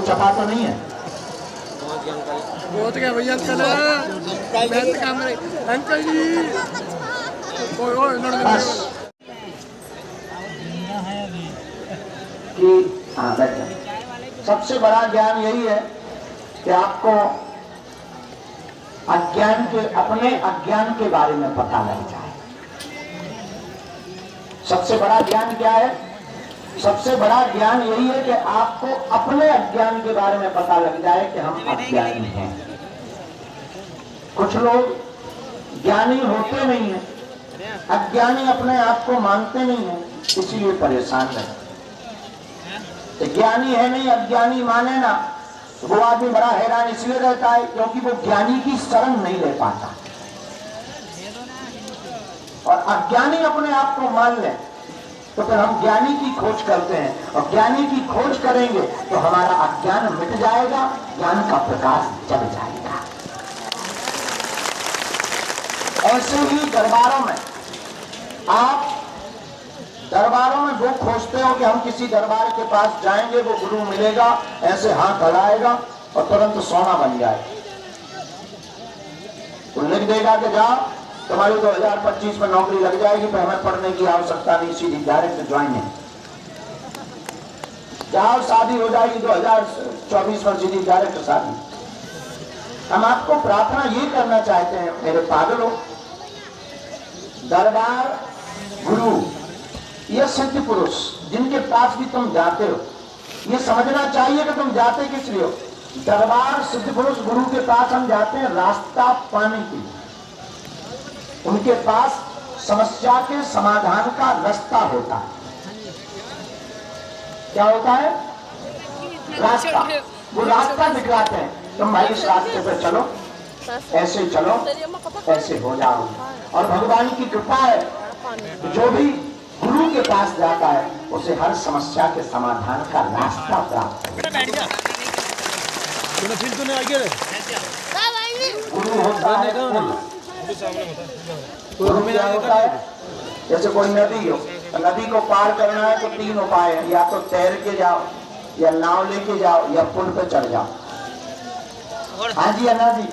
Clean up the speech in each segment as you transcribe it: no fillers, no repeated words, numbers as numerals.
चपा तो नहीं है? बहुत क्या भैया अंकल जी कि हाँ बैठ जाओ। सबसे बड़ा ज्ञान यही है कि आपको अज्ञान के, अपने अज्ञान के बारे में पता लग जाए। सबसे बड़ा ज्ञान क्या है? सबसे बड़ा ज्ञान यही है कि आपको अपने अज्ञान के बारे में पता लग जाए कि हम अज्ञानी हैं। कुछ लोग ज्ञानी होते नहीं हैं, अज्ञानी अपने आप को मानते नहीं हैं, इसीलिए परेशान रहते। तो ज्ञानी है नहीं, अज्ञानी माने ना, वो आदमी बड़ा हैरान इसलिए रहता है क्योंकि वो ज्ञानी की शरण नहीं ले पाता। और अज्ञानी अपने आप को मान ले तो फिर हम ज्ञानी की खोज करते हैं, और ज्ञानी की खोज करेंगे तो हमारा अज्ञान मिट जाएगा, ज्ञान का प्रकाश जल जाएगा। ऐसे ही दरबारों में, आप दरबारों में वो खोजते हो कि हम किसी दरबार के पास जाएंगे, वो गुरु मिलेगा, ऐसे हाथ हलाएगा और तुरंत सोना बन जाए। तो लिख देगा कि जाओ तुम्हारी 2025 में नौकरी लग जाएगी, तो हमें पढ़ने की आवश्यकता नहीं, सीधी डायरेक्ट ज्वाइनिंग। जाओ शादी हो जाएगी 2024 में, सीधी डायरेक्ट शादी। हम आपको प्रार्थना ये करना चाहते हैं मेरे पागलों, दरबार गुरु ये सिद्ध पुरुष जिनके पास भी तुम जाते हो, ये समझना चाहिए कि तुम जाते किस लिए हो। दरबार सिद्ध पुरुष गुरु के पास हम जाते हैं रास्ता पाने के लिए। उनके पास समस्या के समाधान का रास्ता होता है। क्या होता है? रास्ता। वो रास्ता दिखलाते हैं, तुम भाई इस रास्ते पर चलो, ऐसे चलो, ऐसे हो जाओ। और भगवान की कृपा है, जो भी गुरु के पास जाता है उसे हर समस्या के समाधान का रास्ता प्राप्त होता है। गुरु होता है गुरु क्या होता है? जैसे कोई नदी हो, नदी को पार करना है तो 3 उपाय है, या तो तैर के जाओ, या नाव लेके जाओ, या पुल पे चढ़ जाओ। हाँ जी अन्ना जी।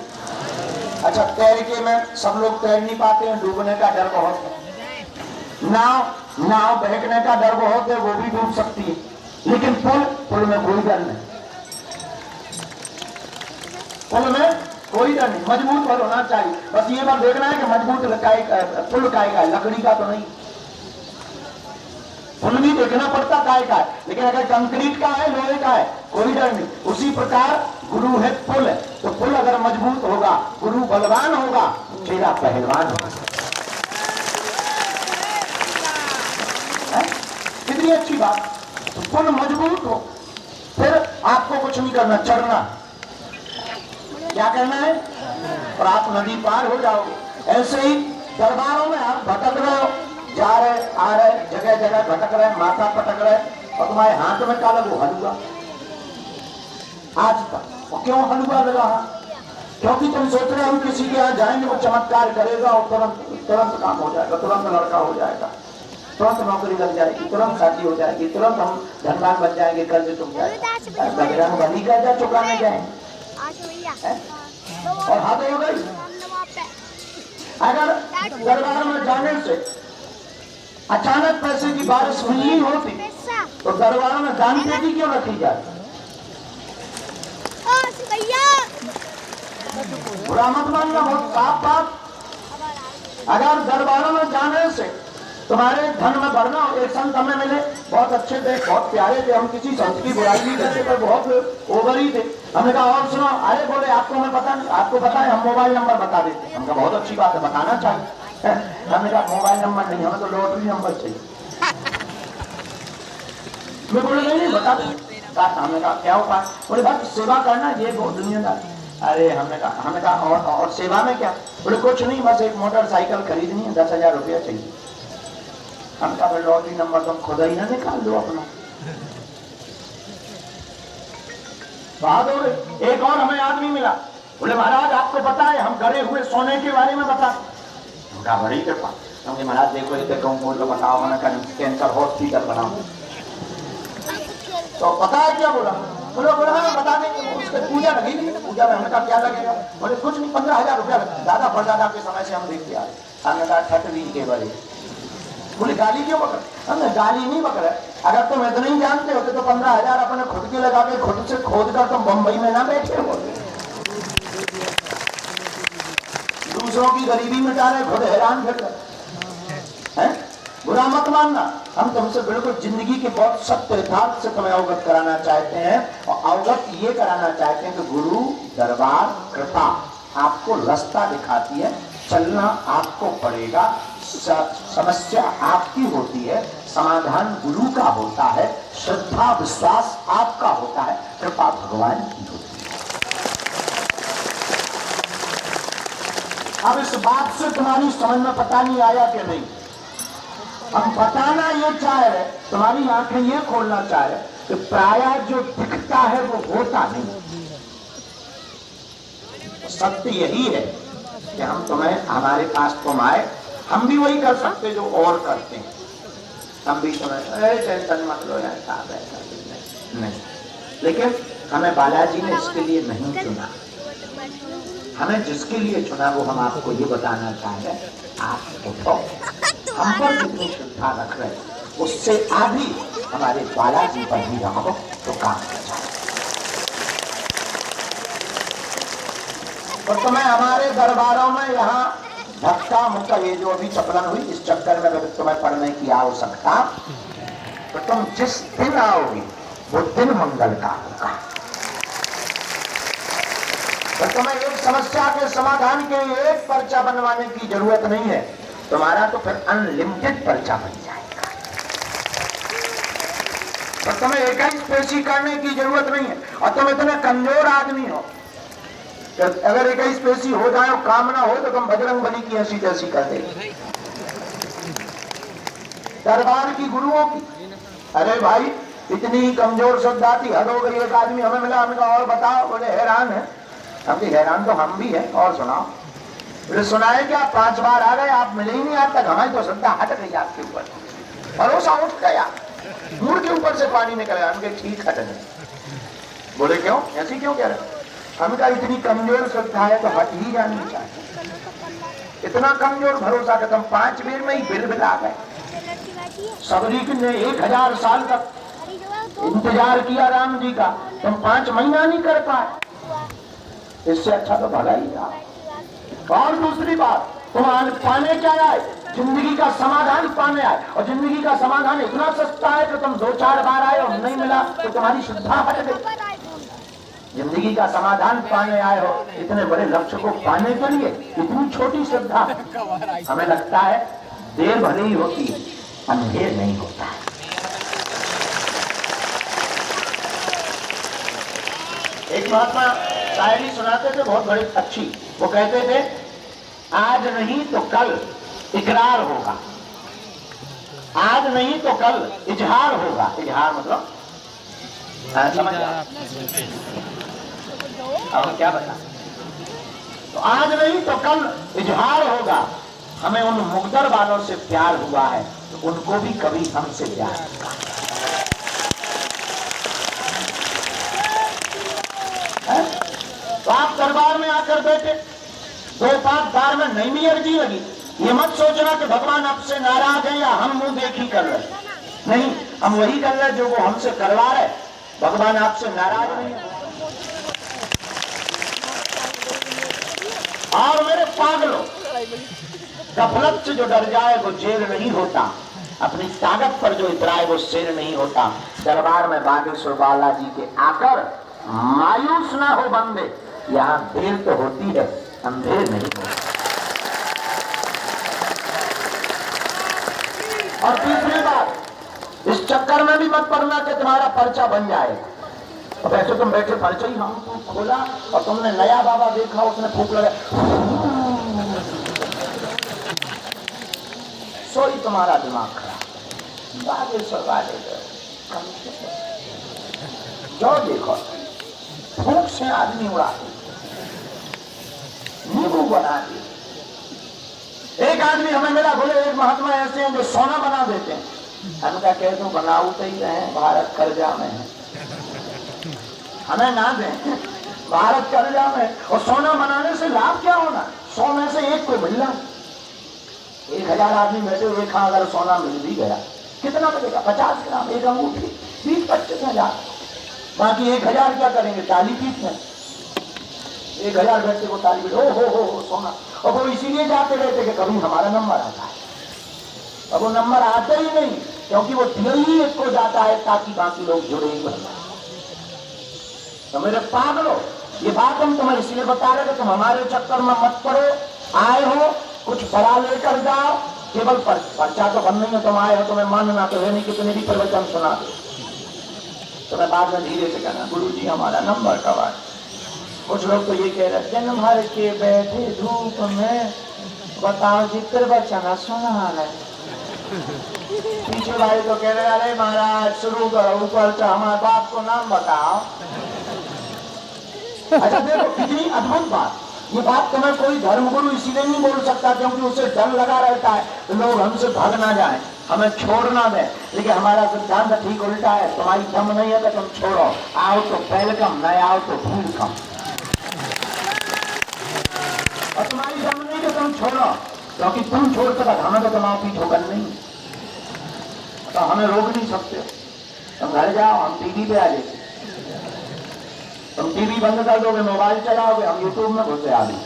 अच्छा, तैर के में सब लोग तैर नहीं पाते हैं, डूबने का डर बहुत है। नाव बहकने का डर बहुत है, वो भी डूब सकती है। लेकिन पुल में कोई डर नहीं, पुल में कोई डर नहीं। मजबूत पुल होना चाहिए, बस ये बात देखना है कि मजबूत पुल काय का है, लकड़ी का तो नहीं। पुल भी देखना पड़ता काय का है, लेकिन अगर कंक्रीट का है, लोहे का है, कोई डर नहीं। उसी प्रकार गुरु है पुल है, तो पुल अगर मजबूत होगा, गुरु बलवान होगा, चेला पहलवान होगा। कितनी अच्छी बात। तो पुल मजबूत हो, फिर आपको कुछ नहीं करना, चढ़ना। क्या करना है? और आप नदी पार हो जाओगे। ऐसे ही दरबारों में आप भटक रहे हो, जा रहे आ रहे, जगह जगह भटक रहे, माथा पटक रहे, और तुम्हारे हाथ में क्या लगो? हलवा। आज तक और क्यों हलवा लगा? क्योंकि तुम सोच रहे हो हम किसी के यहाँ जाएंगे, वो चमत्कार करेगा और तुरंत काम हो जाएगा, तुरंत लड़का हो जाएगा, तुरंत नौकरी लग जाएगी, तुरंत शादी हो जाएगी, तुरंत हम धनवान बन जाएंगे, कर्ज चुक जाएगा। बजरंग बली कर्जा चुकाने जाएंगे और हद हो गई। अगर दरबार में जाने से अचानक पैसे की बारिश मिलनी होती तो दरबार में दान पेटी क्यों रखी जाए? बुरा मत मानना, बहुत साफ बात। अगर दरबारों में जाने से तुम्हारे धन में भरना हो। एक संत हमें मिले, बहुत अच्छे थे, बहुत प्यारे थे, हम किसी संत की बुराई नहीं करते, पर बहुत ओवरी थे। हमने कहा और सुनो, अरे बोले आपको हमें पता नहीं, आपको पता है, हम मोबाइल नंबर बता देते। हमने कहा बहुत अच्छी बात है, बताना चाहिए। हमने कहा मोबाइल नंबर नहीं, हमें तो लॉटरी नंबर चाहिए। मैं बोले नहीं बता दो। हमने कहा क्या उपाय? बोले बस सेवा करना, ये बहुत दुनियादार। अरे हमने कहा और सेवा में क्या? बोले कुछ नहीं, बस एक मोटरसाइकिल खरीदनी है, 10,000 रुपया चाहिए। हम कहा लॉटरी नंबर तुम खुद ही ना निकाल दो अपना। बात हो गई। एक और हमें आदमी मिला, बोले महाराज आपको पता है हम गड़े हुए सोने के बारे में बता। बड़ी कृपा। हमने महाराज देखो इधर कहूँ तो बताओ, मैंने कैंसर हॉस्पिटल बनाओ। तो पता है क्या बोला? बोलो बोला हाँ बता देंगे, उसके पूजा लगेगी, पूजा में हमने कहा क्या लगेगा, बोले कुछ नहीं 15,000 रुपया दादा परदादा के समय से हम देखते आ रहे। हमने कहा ठटवीर के बड़े। बोले गाली क्यों पकड़, हमने गाली नहीं पकड़ा, अगर तुम इतना ही जानते होते तो 15,000 अपने खुद के लगा के खुद से खोद कर तुम बम्बई में ना बैठे हो, दूसरों की गरीबी मिटा रहे, खुद हैरान फिर रहे। बुरा मत मानना, हम तुमसे बिल्कुल जिंदगी के बहुत सत्य यथार्थ से तुम्हें अवगत कराना चाहते हैं, और अवगत ये कराना चाहते हैं कि गुरु दरबार कृपा आपको रास्ता दिखाती है, चलना आपको पड़ेगा, समस्या आपकी होती है, समाधान गुरु का होता है, श्रद्धा विश्वास आपका होता है, कृपा भगवान की होती है। अब इस बात से तुम्हारी समझ में पता नहीं आया कि नहीं, हम बताना ये चाह रहे, तुम्हारी आंखें ये खोलना चाह रहे कि प्रायः जो दिखता है वो होता नहीं। सत्य यही है कि हम तुम्हें, हमारे पास तुम आए, हम भी वही कर सकते जो और करते हैं, हम भी तुम्हें टेंशन मत लो यार साहब ऐसा नहीं, लेकिन हमें बालाजी ने इसके लिए नहीं चुना, हमें जिसके लिए चुना वो हम आपको ये बताना चाह रहे हैं, आप उठो, हम पर जितनी श्रद्धा रख रहे उससे आधी हमारे बालाजी पर भी रखो तो काम कर जाए। और तुम्हें हमारे दरबारों में यहाँ धक्का मुक्का ये जो अभी चपलन हुई, इस चक्कर में अगर तुम्हें पढ़ने की आवश्यकता, तो तुम जिस दिन आओगे वो दिन मंगल का होगा। तो तुम्हें एक समस्या के समाधान के लिए एक पर्चा बनवाने की जरूरत नहीं है, तुम्हारा तो फिर अनलिमिटेड पर्चा बन जाएगा। तो तुम्हें एक ही पेशी करने की जरूरत नहीं है, और तुम इतने कमजोर आदमी हो कि अगर एक ही पेशी हो जाए और काम ना हो तो तुम बजरंग बली की ऐसी तैसी कर देंगे दरबार की गुरुओं की। अरे भाई इतनी कमजोर श्रद्धा थी, हद हो गई। एक आदमी हमें मिला, हमने कहा और बताओ, बोले हैरान है। हम हैरान तो हम भी हैं, और सुनाओ। बोले सुनाए क्या, 5 बार आ गए, आप मिले ही नहीं आज तक, हमारी तो श्रद्धा हट गई आपके ऊपर, भरोसा उठ गया, मुंह के ऊपर से पानी निकल गया। हमके ठीक हट गए। बोले क्यों, ऐसी क्यों कह रहे? हम कहा इतनी कमजोर श्रद्धा है तो हट ही जानी चाहिए। इतना कमजोर भरोसा कि तुम 5 बेर में ही बिल आ गए। सबरी ने 1000 साल तक इंतजार किया राम जी का, तुम 5 महीना नहीं कर पाए, इससे अच्छा तो भला ही था। और दूसरी बात, तुम पाने क्या आए, जिंदगी का समाधान पाने आए, और जिंदगी का समाधान इतना सस्ता है कि तुम 2-4 बार आए और नहीं मिला तो तुम्हारी श्रद्धा हट गई। जिंदगी का समाधान पाने आए हो, इतने बड़े लक्ष्य को पाने के लिए इतनी छोटी श्रद्धा। हमें लगता है देर भले ही होती है, अंधेर नहीं होता है। एक महात्मा शायरी सुनाते थे बहुत बड़ी अच्छी, वो कहते थे आज नहीं तो कल इकरार होगा, आज नहीं तो कल इजहार होगा। इजहार मतलब समझ अब क्या बता, तो आज नहीं तो कल इजहार होगा। हमें उन मुकद्दर वालों से प्यार हुआ है तो उनको भी कभी हमसे प्यार होगा। तो आप दरबार में आकर बैठे, 2-5 बार में नहीं भी अर्जी लगी, ये मत सोचना कि भगवान आपसे नाराज है या हम मुंह देखी कर रहे। नहीं, हम वही कर रहे जो वो हमसे करवा रहे। भगवान आपसे नाराज नहीं है। और मेरे पागलों, गफलत से जो डर जाए वो जेल नहीं होता, अपनी ताकत पर जो इतराए वो शेर नहीं होता। दरबार में बागेश्वर बालाजी के आकर मायूस ना हो बंदे, यहाँ देर तो होती है, अंधेर नहीं होता। और तीसरी बात, इस चक्कर में भी मत पड़ना कि तुम्हारा पर्चा बन जाए। अब ऐसे तुम बैठे पर्चा ही हम खोला और तुमने नया बाबा देखा, उसने फूंक लगा, सोई तुम्हारा दिमाग खराब। बागेश्वर वाले जो देखो फूंक से आदमी उड़ा नींबू बना दिए। एक आदमी हमें मिला, बोले एक महात्मा ऐसे हैं जो सोना बना देते हैं। हम क्या कहते हैं, बनाऊ तो ही रहे, भारत कर्जा में है। हमें ना दें भारत कर्जा में, और सोना बनाने से लाभ क्या होना? 100 में से एक को मिलना। 1000 आदमी बैठे, एक अगर सोना मिल भी गया, कितना मिलेगा? 50 ग्राम, एक अंगूठी, 20-25 हजार। बाकी 1000 क्या करेंगे? ताली पीटने। 1000 बैठे को ताली पीट, हो सोना। और वो इसीलिए जाते रहते कि कभी हमारा नंबर आता है। अब वो नंबर आता ही नहीं, क्योंकि वो दिल ही एक को जाता है ताकि बाकी लोग जुड़े ही बन जाए। तो मेरे पागलो, ये बात हम तुम्हें इसलिए बता रहे कि तुम हमारे चक्कर में मत पड़ो। आए हो कुछ बड़ा लेकर जाओ, केवल पर्चा तो बन नहीं है। तुम आए हो, तुम्हें मानना तो है नहीं, कितने भी प्रवचन सुना दो। तुम्हें बाद में धीरे से कहना, गुरु जी हमारा नंबर कब आए। कुछ लोग तो ये कह रहे जन्म भर के बैठे धूप में, बताओ जी प्रवचन सुना है। पीछे भाई तो कह रहे अरे महाराज शुरू करो ऊपर से, हमारे बाप को नाम बताओ। अच्छा देखो कितनी अद्भुत बात। ये बात तुम्हें कोई धर्मगुरु इसीलिए नहीं बोल सकता क्योंकि उसे डर लगा रहता है तो लोग हमसे भाग ना जाए, हमें छोड़ ना दें। लेकिन हमारा सिद्धांत ठीक उल्टा है, तुम्हारी दम नहीं है तो तुम छोड़ो, आओ तो वेलकम, न आओ तो भूल कम। और तुम्हारी दम नहीं तो तुम छोड़ो, क्योंकि तुम छोड़ते बाद हमें तो तुम्हारा पीठ होकर नहीं, तो हमें रोक नहीं सकते। तुम घर जाओ, हम टीवी पे आ जाए। तुम टीवी बंद कर दोगे, मोबाइल चलाओगे, हम यूट्यूब में घुसे आ गए।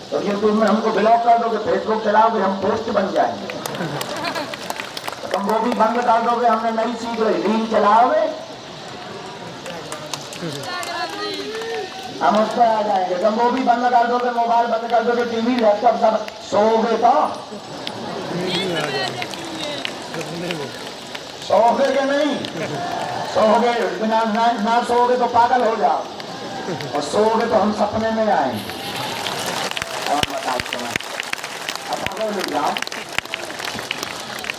तो यूट्यूब में हमको ब्लॉक कर दोगे, फेसबुक चलाओगे, हम पोस्ट बन जाएंगे। तो तुम वो भी बंद कर दोगे, हमने नई सीख रही रील चलाओगे, हम उस पर आ जाएंगे। तुम वो भी बंद कर दोगे, मोबाइल बंद कर दोगे, टीवी लैपटॉप सब, सोओगे तो सोओगे कि नहीं? सोओगे, बिना ना सोओगे तो पागल हो जाओ, और सोओगे तो हम सपने में आएंगे। और बताओ तुम्हें, अब पागल हो जाओ।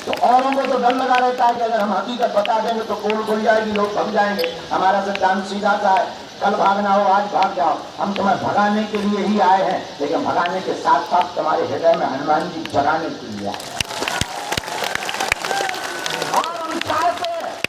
तो औरों को तो डर लगा रहता है कि अगर हम हकीकत बता देंगे तो पोल खुल जाएगी, लोग भग जाएंगे। हमारा सिद्धांत सीधा सा है, कल भागना हो आज भाग जाओ। हम तुम्हें भगाने के लिए ही आए हैं, लेकिन भगाने के साथ साथ तुम्हारे हृदय में हनुमान जी जगाने के लिए आए।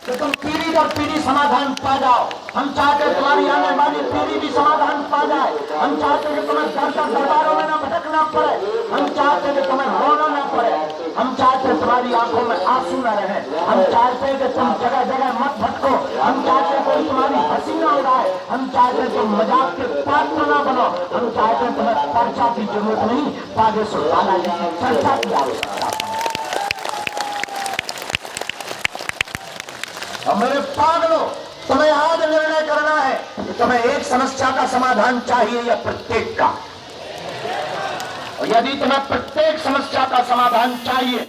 तो तुम पीढ़ी दर पीढ़ी समाधान पा जाओ। हम चाहते तुम्हारी आने वाली पीढ़ी भी समाधान पा जाए। हम चाहते कि तुम्हें दरबारों में न भटकना पड़े। हम चाहते कि तुम्हें रोना न पड़े। हम चाहते तुम्हारी आंखों में आंसू न रहे। हम चाहते कि तुम जगह जगह मत भटको। हम चाहते कोई तुम्हारी हंसी न उड़ाए। हम चाहते तुम मजाक के पात्र न बनो। हम चाहते तुम्हें पर्चा की जरूरत नहीं, पागे सुल्ताना जी की चर्चा की आवश्यकता। और मेरे पागलों, तुम्हें आज निर्णय करना है कि तुम्हें एक समस्या का समाधान चाहिए या प्रत्येक का। और यदि तुम्हें प्रत्येक समस्या का समाधान चाहिए